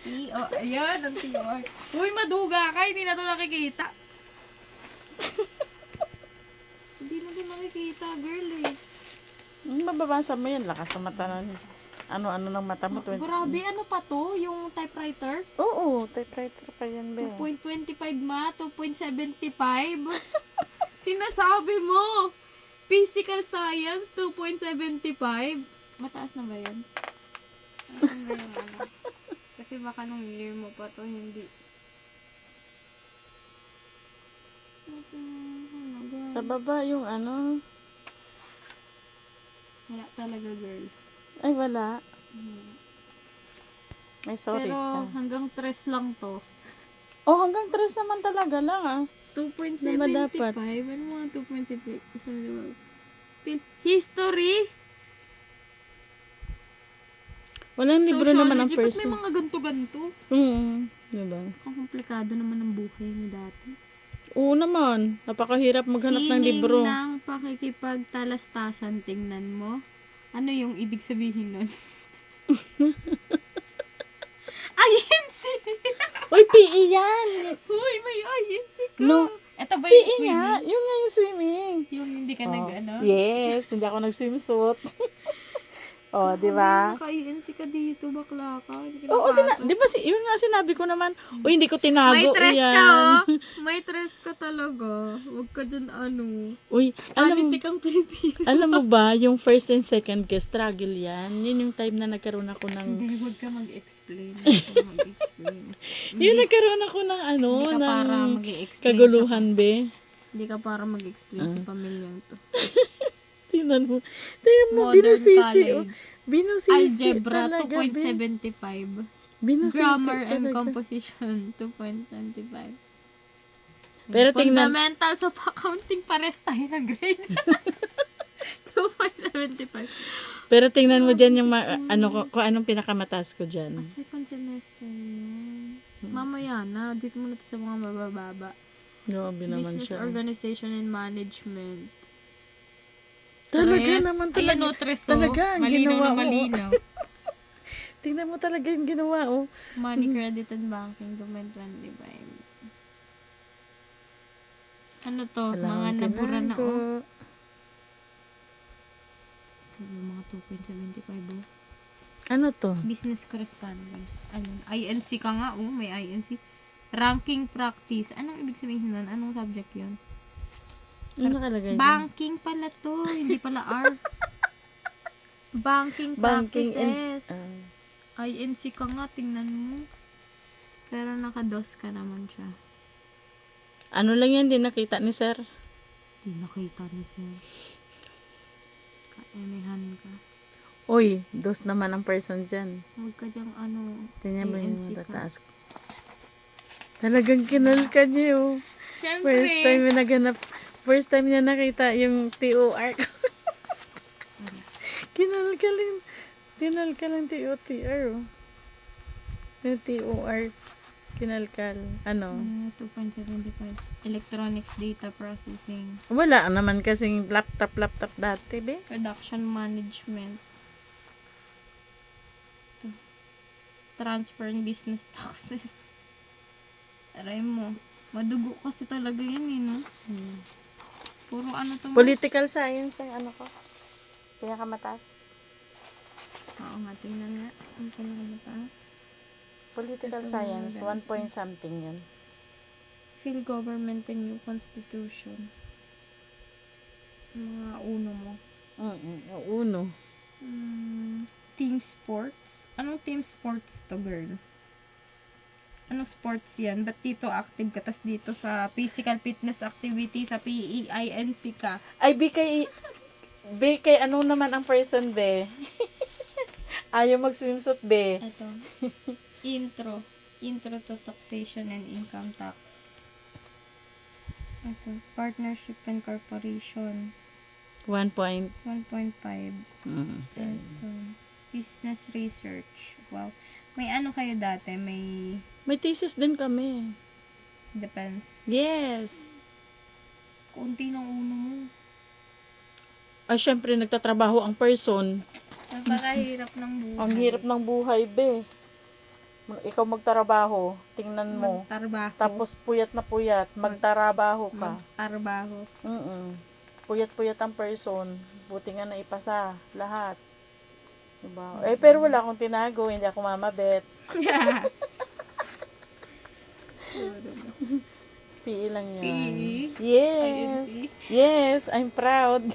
Ayan, ang TOR. Uy, maduga ka. Hindi na to nakikita. Hindi na to nakikita, girl eh. Mababasa mo yan. Lakas ng mata na. Ano ng mata mo? 20. Grabe, ano pa to? Yung typewriter? Oo, typewriter pa yan, be. 2.25 ma, 2.75. Sinasabi mo! Physical Science, 2.75. Mataas na ba yun? Mataas na yung ano? Kasi baka nung year mo pa to, hindi. Sa baba yung ano. Wala talaga, girl. Ay, wala. Ay, sorry. Pero hanggang 3 lang to. Oh, hanggang 3 naman talaga lang ah. 2.75. dapat. Ano mga 2.75? History? Walang libro naman ang Sociology? Ba't may person. mga ganto-ganto? Diba? Ang komplikado naman ng buhay ni dati. Oo naman. Napakahirap maghanap ng libro. Sining ng pakikipagtalastasan, tingnan mo. Ano yung ibig sabihin nun? INC! Uy, PE yan! Uy, may INC ka! No. Ito ba yung PE swimming? nga. Yun nga yung swimming. Yung hindi ka nag-ano? Yes, hindi ako nag-swimsuit. Oh, di ba? Naka-INC ka dito, bakla ka. Hindi ka Oo, napasok. di ba yun nga sinabi ko naman, uy, hindi ko tinago May tres yan. ka, oh. May tres ka talaga. Huwag ka dyan, ano. Uy, alam Panitikang Pilipino. mo ba, yung first and second guest, struggle yan. Yun yung time na nagkaroon ako ng, Hindi, huwag ka mag-explain. Huwag ka mag-explain. yun nagkaroon ako ng ano, Hindi ka para ng mag-explain kaguluhan, be. Hindi ka para mag-explain sa pamilyang to. Tingnan mo, Modern binusisi. Oh. College. Binusisi Algebra, talaga, be. 2.75. Binusisi Grammar and talaga. composition, 2.25. Pero tingnan, Fundamentals of accounting, pares tayo ng grade. 2.75. pero tingnan mo dyan yung, kung anong pinakamataas ko dyan. Second semester yun. Mamaya na, dito muna tayo sa mga mabababa. Grabe naman Business siya. Organization and Management. Talaga Tres. naman Ayan talaga. o, tres o. Talaga, ang Malinaw ginawa na mo. malinaw. Tingnan mo talaga yung ginawa, oh. Money, credit, and banking, 2.25. Ano to? Mga nabura na o. Ito yung mga 2.75 o. Ano to? Business correspondent. Ano? INC ka nga o. May INC. Ranking practice. Anong ibig sabihin nun? Anong subject yun? Ano nakalagay dyan? Banking pala to. Hindi pala art. Banking practices. INC ka nga. Tingnan mo. Pero naka-DOS ka naman siya. Ano lang yan, di nakita ni sir. Hindi nakita ni sir. Kaemehan ka. Uy, dos naman ang person dyan. Huwag ka dyang ano. Tingnan mo yung ANC ka. matataas ko. Talagang kinalka niya, oh. Siyempre. First time niya nakita yung TOR ko. Kinalka lang TOTR, oh. Yung TOR. Kinalkal. Ano? 2.75. Electronics data processing. Wala naman kasing laptop dati, be. Production management. Ito. Transfer and business taxes. Aray mo. Madugo kasi talaga yan eh, no? Puro ano to mo? Political science ang ano ko. Pinakamataas. Oo nga, tingnan nga. Ang pinakamataas. Political Ito science, mga 1 point something yun. Field government and new constitution. Mga uno mo. Uno. Team sports. Anong team sports to, girl? Anong sports yan? Ba't dito active ka? Tas dito sa physical fitness activity, sa PEINC ka. Ay, kay ano naman ang person, be? Ayaw mag-swimsuit, be. Ito. Intro to taxation and income tax. Ito. Partnership and corporation. 1 point. 1.5. Ito. Business research. Wow. May ano kayo dati? May May thesis din kami. depends. Yes. Kunti ng uno mo. Ay, syempre, nagtatrabaho ang person. Napakahirap ng buhay. Ang hirap ng buhay, be. Ikaw magtrabaho, tingnan mo. Magtrabaho. Tapos puyat na puyat, magtrabaho ka. Magtrabaho. Puyat-puyat ang person. Buti nga naipasa lahat. Diba? Pero wala akong tinago, hindi ako mamabet. PE lang yan. PE? Yes. INC? Yes, I'm proud.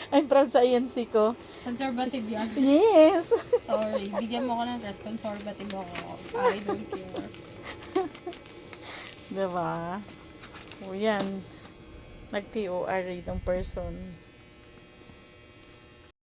I'm proud sa INC ko. Conservative yan. Yes. Sorry. Bigyan mo ko ng test. Conservative ako. I don't care. Diba? O yan. Nag-TOR itong person.